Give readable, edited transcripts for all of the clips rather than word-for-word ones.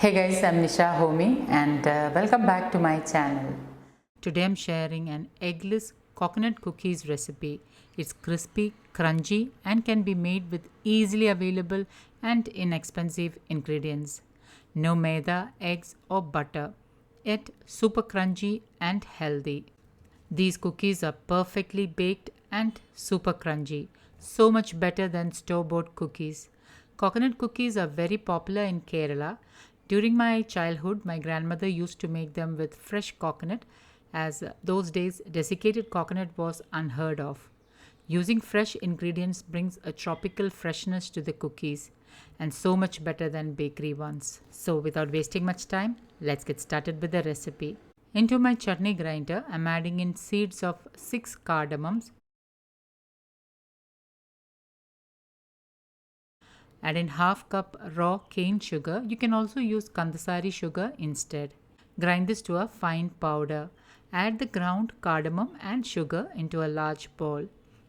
Hey guys, I'm Nisa Homey and welcome back to my channel. Today I'm sharing an eggless coconut cookies recipe. It's crispy, crunchy and can be made with easily available and inexpensive ingredients. No maida, eggs or butter, yet super crunchy and healthy. These cookies are perfectly baked and super crunchy, so much better than store-bought cookies. Coconut cookies are very popular in Kerala. During my childhood, my grandmother used to make them with fresh coconut, as those days desiccated coconut was unheard of. Using fresh ingredients brings a tropical freshness to the cookies and so much better than bakery ones. So without wasting much time, let's get started with the recipe. Into my chutney grinder, I'm adding in seeds of 6 cardamoms. Add in half cup raw cane sugar. You can also use kandasari sugar instead. Grind this to a fine powder. Add the ground cardamom and sugar into a large bowl.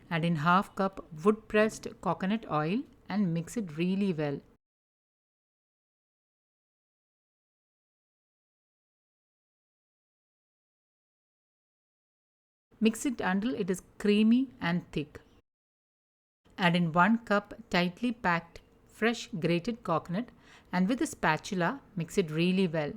Add in half cup wood pressed coconut oil and mix it really well. Mix it until it is creamy and thick. Add in 1 cup tightly packed fresh grated coconut and with a spatula mix it really well.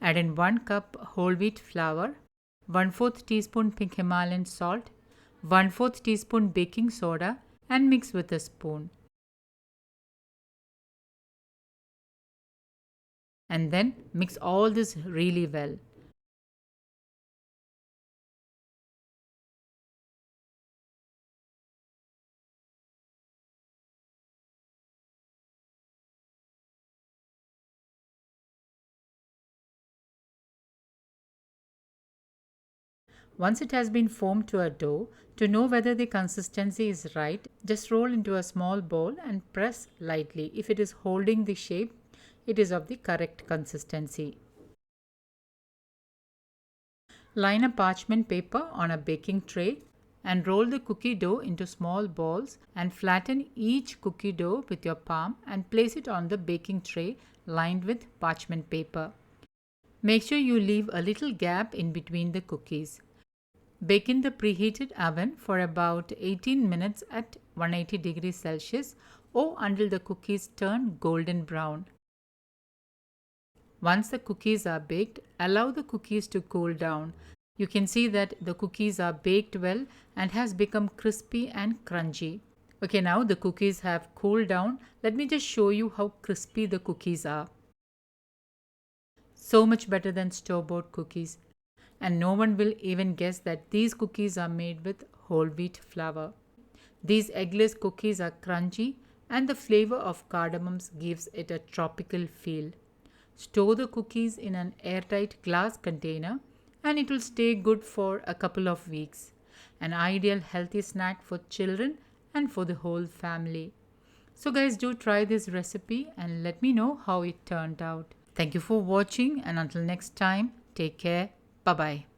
Add in 1 cup whole wheat flour, 1/4 teaspoon pink Himalayan salt, 1/4 teaspoon baking soda and mix with a spoon. And then mix all this really well. Once it has been formed to a dough, to know whether the consistency is right, just roll into a small bowl and press lightly. If it is holding the shape, it is of the correct consistency. Line a parchment paper on a baking tray and roll the cookie dough into small balls and flatten each cookie dough with your palm and place it on the baking tray lined with parchment paper. Make sure you leave a little gap in between the cookies. Bake in the preheated oven for about 18 minutes at 180 degrees Celsius or until the cookies turn golden brown. Once the cookies are baked, allow the cookies to cool down. You can see that the cookies are baked well and has become crispy and crunchy. Okay, now the cookies have cooled down. Let me just show you how crispy the cookies are. So much better than store-bought cookies. And no one will even guess that these cookies are made with whole wheat flour. These eggless cookies are crunchy and the flavor of cardamoms gives it a tropical feel. Store the cookies in an airtight glass container and it will stay good for a couple of weeks. An ideal healthy snack for children and for the whole family. So guys, do try this recipe and let me know how it turned out. Thank you for watching and until next time, take care. Bye bye.